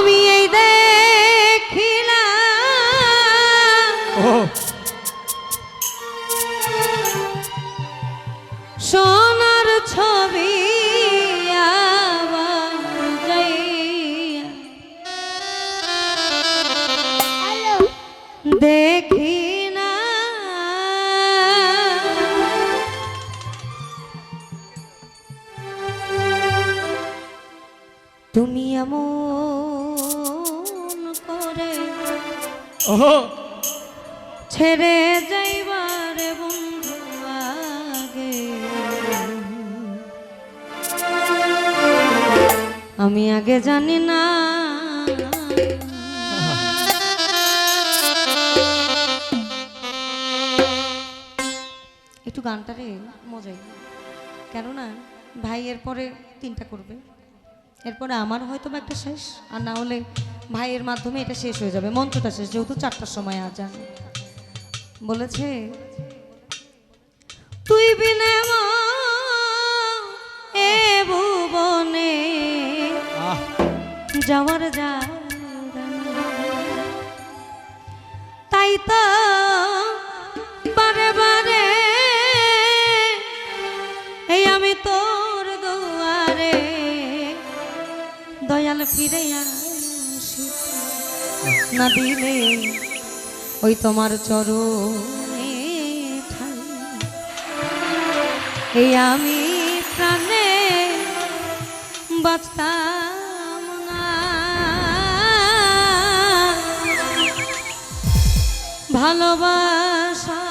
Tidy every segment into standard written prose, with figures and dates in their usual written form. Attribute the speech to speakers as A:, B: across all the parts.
A: আমি এই দেখিলাম সোনার ছবি আবার যাইয়া দেখি না তুমি এমন করে ছেড়ে যাইবারে বন্ধু আগে আমি আগে জানি না একটু গানটারে মজাই কেননা ভাই এরপরে 3টা করবে এরপরে আমার হয়তো একটা শেষ আর না হলে ভাইয়ের মাধ্যমে এটা শেষ হয়ে যাবে মন্ত্রটা শেষ যেহেতু 4টার সময় আজান বলেছে তুই বিনে এ ভুবনে যাওয়ার যা তাই তো বারে বারে এই আমি তোর দুয়ারে দয়াল ফিরে আসি না দিলে ওই তোমার চরণে ঠাই এই আমি প্রাণে বাঁচতাম না ভালোবাসা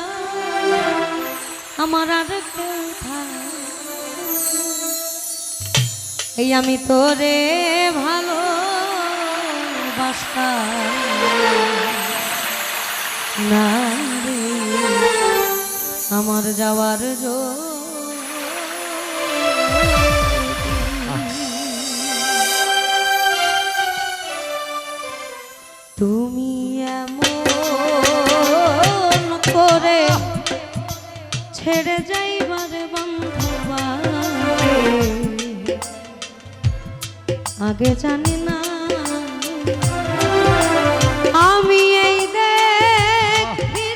A: আমার আর কেউ এই আমি তোরে ভালোবাসতাম না রে আমার যাওয়ার তুমি এমন করে ছেড়ে যাইবার বন্ধুবা আগে জানি না আমি এই দেখিলাম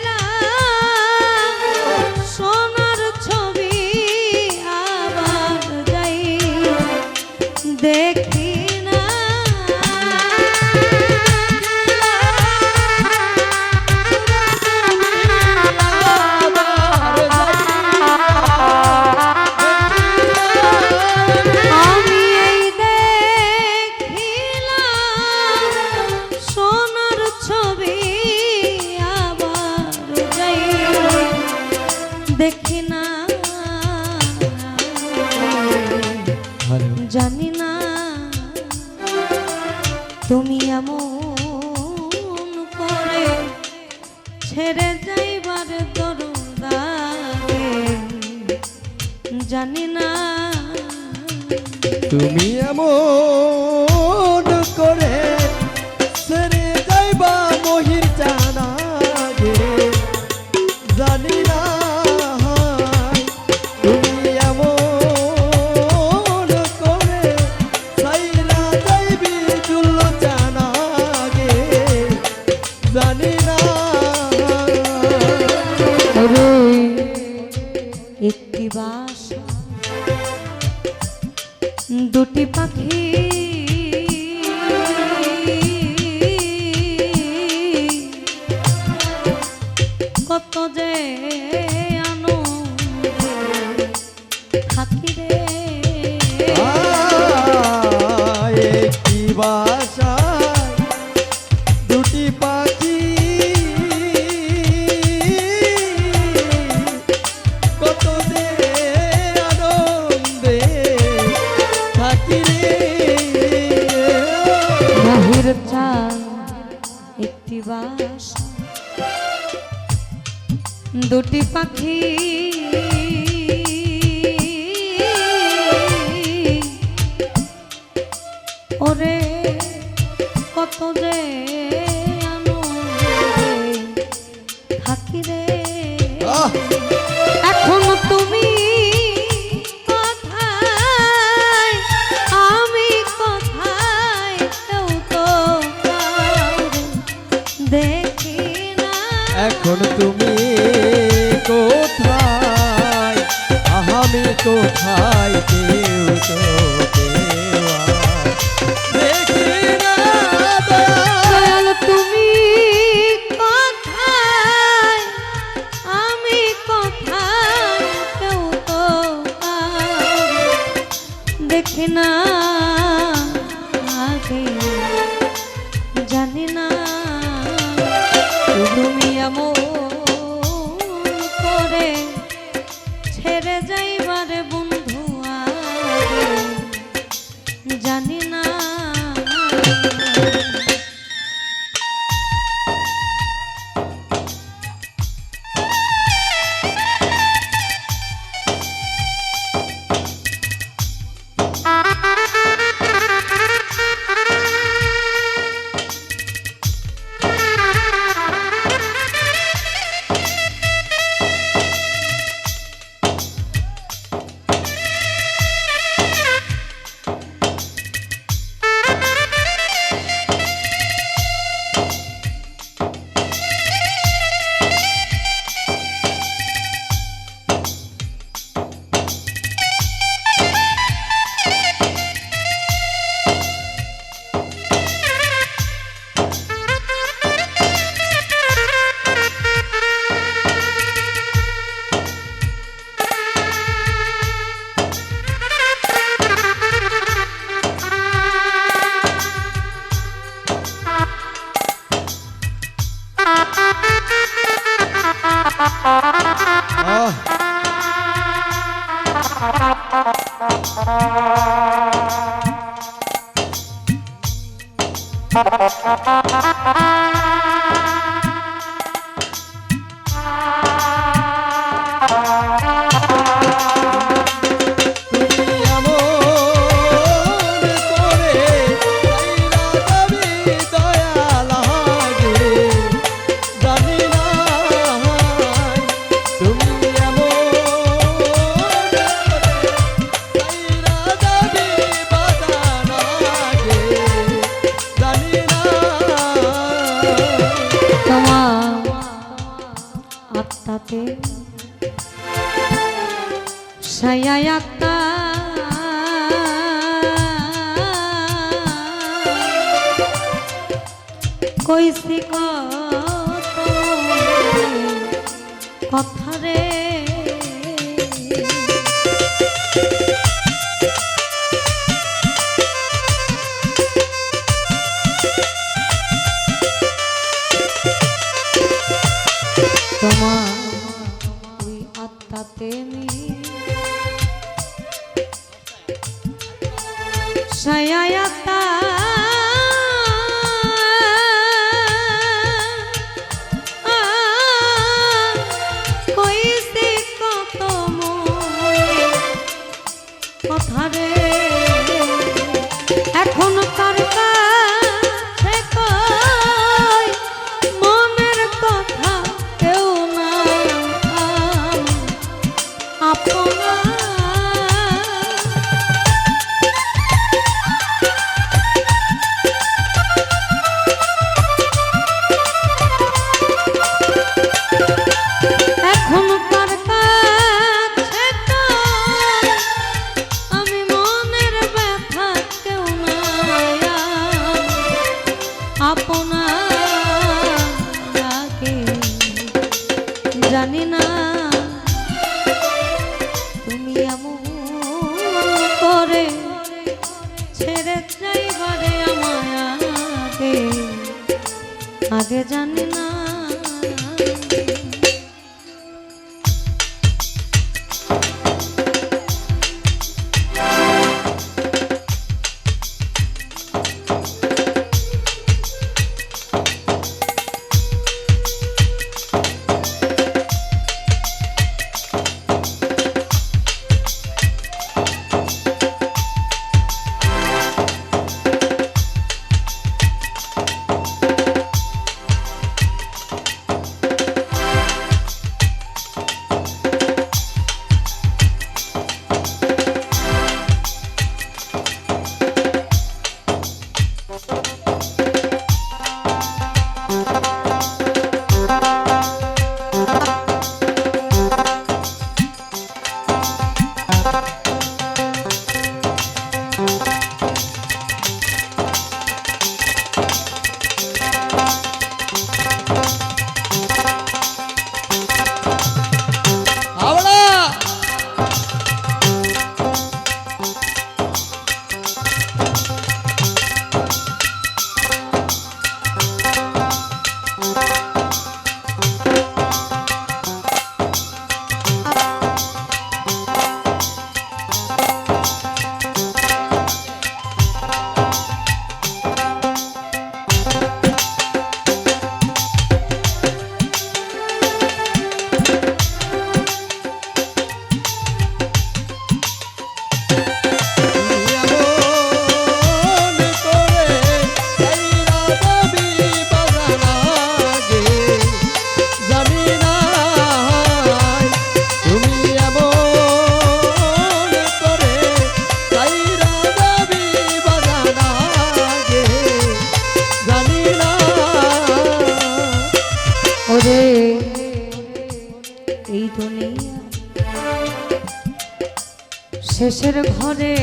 A: সোনার ছবি আবার যাই দেখি না দেখি না জানি না তুমি এমন করে ছেড়ে যাইবার দরদারে জানি না
B: তুমি এমন করে ছেড়ে যাইবা মহির জানা গে জানি না
A: একটি বাসা দুটি পাখি কত যে আনন্দে থাকি রে
B: একটি বাসায় দুটি পাখি কত যে আনন্দে থাকি রে
A: বাহির চাঁদ একটি বাসা দুটি পাখি ওরে কত যে আনন্দে থাকি রে এখন তুমি কোথায় আমি কোথায় কেউ তো দেখি না
B: এখন তুমি কোথায়, আমি কোথায়, কেউ তো কেউ আর দেখি না দয়াল।
A: দয়াল তুমি কোথায় আমি কোথায় কেউ তো আর দেখি না আগে জানি না তুমি এমন করে ছেড়ে যাইবারে বন্ধু আগে জানি না
B: তুমি এমন করে চাইরা যাবি দয়াল আগে জানি না। তুমি এমন করে চাইরা যাবি বাজান আগে জানি না।
A: তোমার আত্মাতে সায়াত্তা কইছি কত কথা রে তোমার ওই আত্মাতে সায়াত্তা কইছে কত কথা রে এখন কার কাছে কই মনের কথা কেউ না আপনা এখন কার কাছে কই আমি মনের ব্যথা কেউ না আপনাকে জানি না তুমি এমন করে ছেড়ে যাইবারে আমায় আগে জানি না। ওরে এই দুনিয়া শেষের ঘরে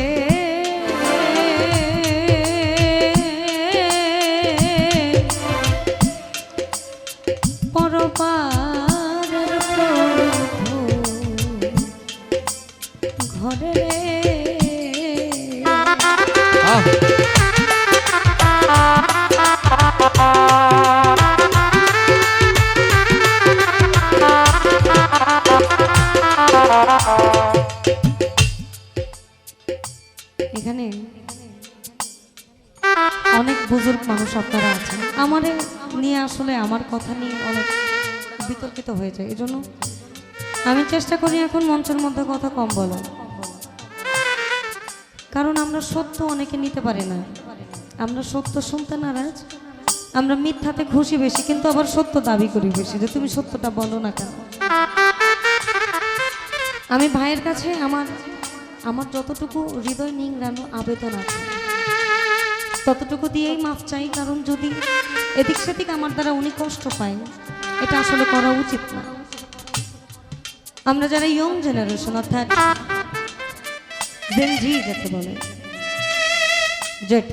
A: পরপারের প্রভু ঘরে
B: আহ
A: এখানে অনেক বুজুর্গ মানুষ আপনারা আছেন আমারে নিয়ে আসলে আমার কথা নিয়ে অনেক বিতর্কিত হয়ে যায় এজন্য আমি চেষ্টা করি এখন মঞ্চের মধ্যে কথা কম বলার কারণ আমরা সত্য অনেকে নিতে পারি না আমরা সত্য শুনতে নারাজ আমরা মিথ্যাতে খুশি বেশি কিন্তু আবার সত্য দাবি করি বেশি যে তুমি সত্যটা বলো না কেন আমি ভাইয়ের কাছে আমার আমার যতটুকু হৃদয় নিংড়ানো আবেদন আছে ততটুকু দিয়েই মাফ চাই কারণ যদি এদিক সেদিক আমার দ্বারা উনি কষ্ট পায় এটা আসলে করা উচিত না আমরা যারা ইয়ং জেনারেশন অর্থাৎ জেন জি যাকে বলে জেড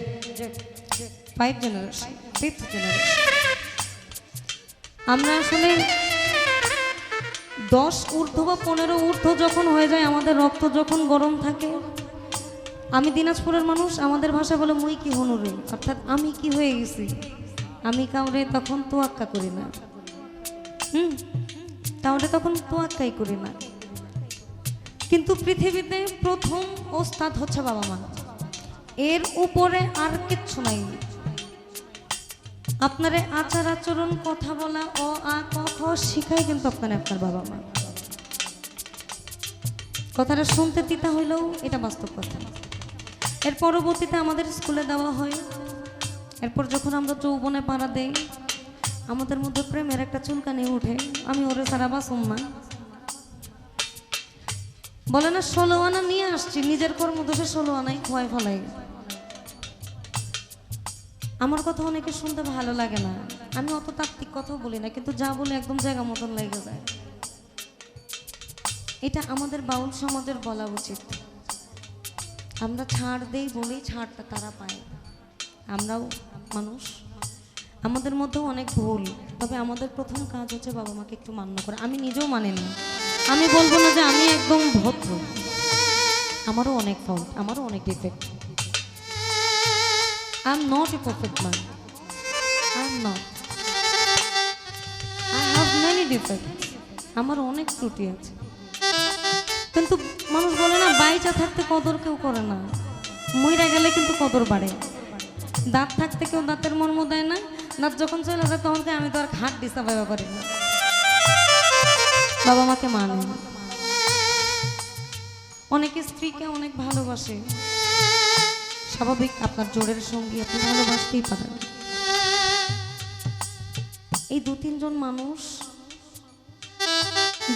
A: 5 জেনারেশন 5th জেনারেশন আমরা আসলে 10 ঊর্ধ্ব বা 15 ঊর্ধ্ব যখন হয়ে যায় আমাদের রক্ত যখন গরম থাকে আমি দিনাজপুরের মানুষ আমাদের ভাষা বলে মুই কি হনুরে অর্থাৎ আমি কি হয়ে গেছি আমি কাউরে তখন তোয়াক্কা করি না কাউরে তখন তোয়াক্কাই করি না কিন্তু পৃথিবীতে প্রথম ওস্তাদ হচ্ছে বাবা মা এর উপরে আর কিচ্ছু নাই আপনারে আচার আচরণ কথা বলা অ আ ক খ শিখাই কিন্তু আপনার বাবা মা কথাটা শুনতে তিতা হইলেও এটা বাস্তব কথা এর পরবর্তীতে আমাদের স্কুলে দেওয়া হয় এরপর যখন আমরা যৌবনে পাড়া দেই আমাদের মধ্যে প্রেমের একটা চুলকানি উঠে আমি ওরে সারা বাসুম না বলে না 16 আনা নিয়ে আসছি নিজের কর্মদোষে 16 আনাই খোয়াই ফেলাই আমার কথা অনেকে শুনতে ভালো লাগে না আমি অত তাত্ত্বিক কথাও বলি না কিন্তু যা বলে একদম জায়গা মতন লেগে যায় এটা আমাদের বাউল সমাজের বলা উচিত আমরা ছাড় দেই বলেই ছাড়টা তারা পায় আমরাও মানুষ আমাদের মধ্যেও অনেক ভুল তবে আমাদের প্রথম কাজ হচ্ছে বাবা মাকে একটু মান্য করা আমি নিজেও মানি না আমি বলবো না যে আমি একদম ভদ্র আমারও অনেক ফল্ট আমারও অনেক defect I am not a perfect man I am not I have many defect আমার অনেক ত্রুটি আছে কিন্তু মানুষ বলে না বাইচা থাকতে কদর কেউ করে না মইরা গেলে কিন্তু কদর বাড়ে দাঁত থাকতে কেউ দাঁতের মর্ম দেয় না দাঁত যখন চলে যায় তখন আমি তো আর ঘাট দিতে পারি না বাবা মাকে মানে অনেকে স্ত্রীকে অনেক ভালোবাসে স্বাভাবিক আপনার জোরের সঙ্গী আপনি ভালোবাসতেই পারেন এই 2-3 জন মানুষ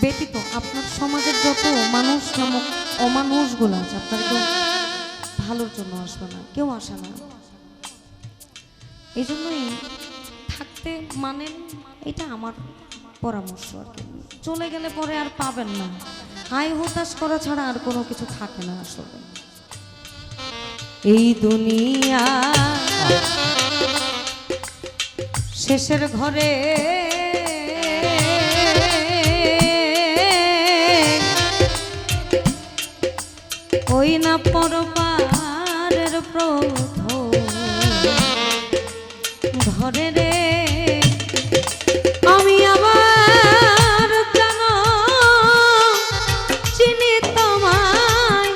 A: ব্যতীত আপনার সমাজের যত মানুষ নামক অমানুষগুলো আছে আপনার কেউ ভালোর জন্য আসবে না কেউ আসে না এই জন্যই থাকতে মানেন এটা আমার পরামর্শ আর কি চলে গেলে পরে আর পাবেন না হাই হতাশ করা ছাড়া আর কোনো কিছু থাকে না আসলে এই দুনিয়া শেষের ঘরে ওই না পরপারের প্রথম ঘরে রে আমি আবার জানো চিনি তোমায়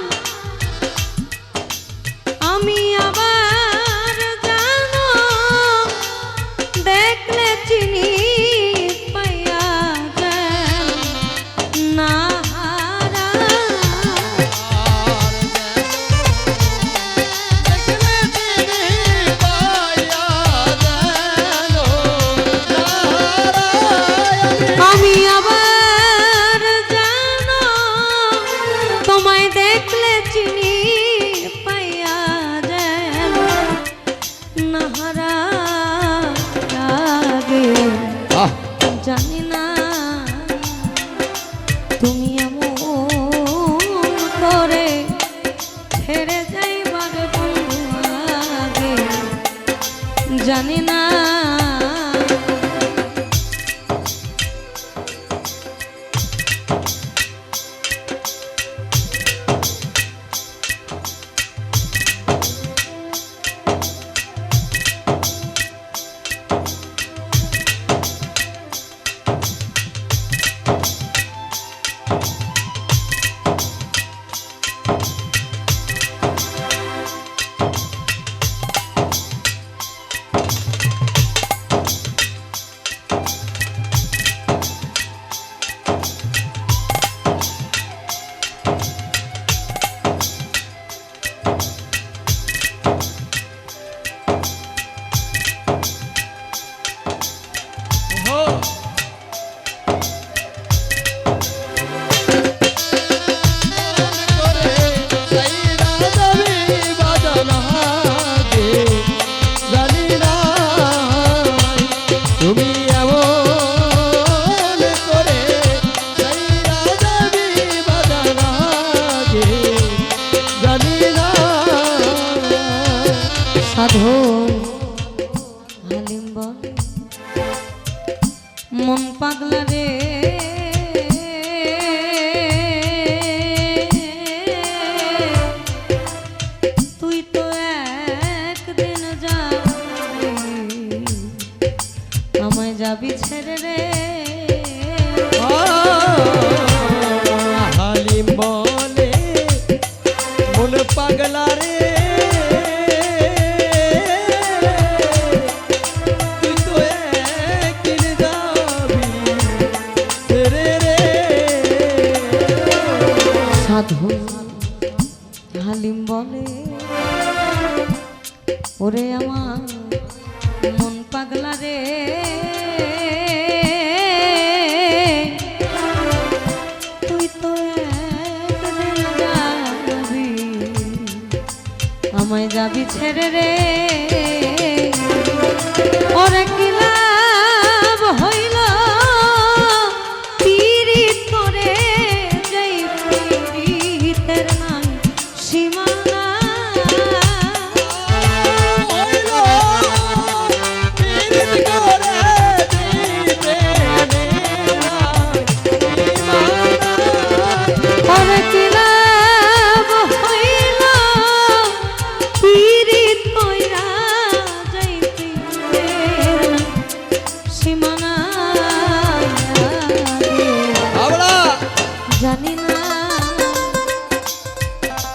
A: আমি আবার জানো দেখলে চিনি পাইয়া যায় না আমি আবার জানো তোমায় দেখলে চিনি পাইয়া যেন নাহারা লাগে জানি না জানি না সাধু হালিম বলে মন পাগলা রে তুই তো একদিন যাবি আমায় যাবি ছেড়ে রে
B: হালিম বলে মন পাগলা রে
A: সাধু হালিম বলে ওরে আমার মন পাগলা রে তুই তো একদিন যাবি আমায় যাবি ছেড়ে রে ওরে কি লাভ হইল পীড়িত করে যেই পীড়িতের নাই সীমানা ওরে কি লাভ হইল পীড়িত কইরা যেই পীড়িতের সীমানা জানি না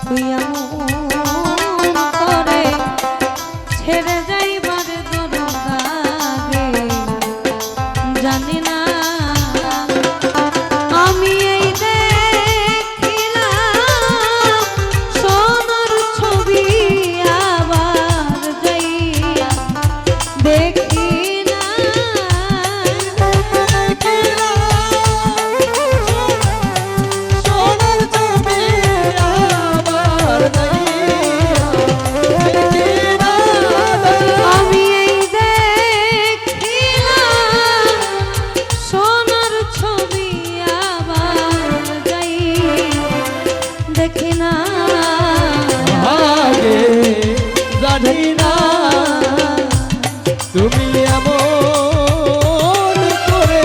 A: তুই এমন করে ছেড়ে যাইবার দরকারে জানি না আমি এই দেখিলাম সোনার ছবি আবার যাইয়া দেখি না আমি এই দেখিলাম সোনার ছবি আবার যাই দেখি না
B: জানি না তুমি এমন করে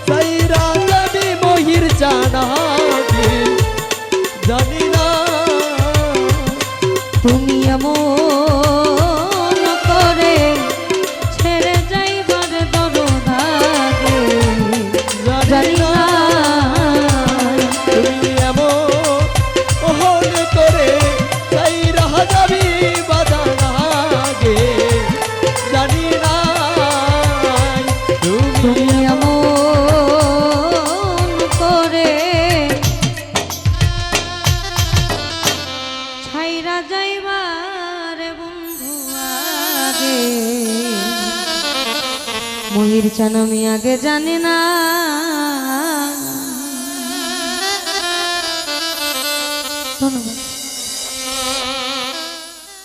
B: সাইরা যাবি মহির জানাবি জানি না
A: তুমি এমন করে ছেড়ে যাইবার দরদারে
B: জানি না তুমি এমন করে সাইরা যাবি বাজানাগে জানি না
A: তুমি এমন করে ছাইরা যাইবার বন্ধু আগে মহির চান আমি আগে জানি না ধন্যবাদ।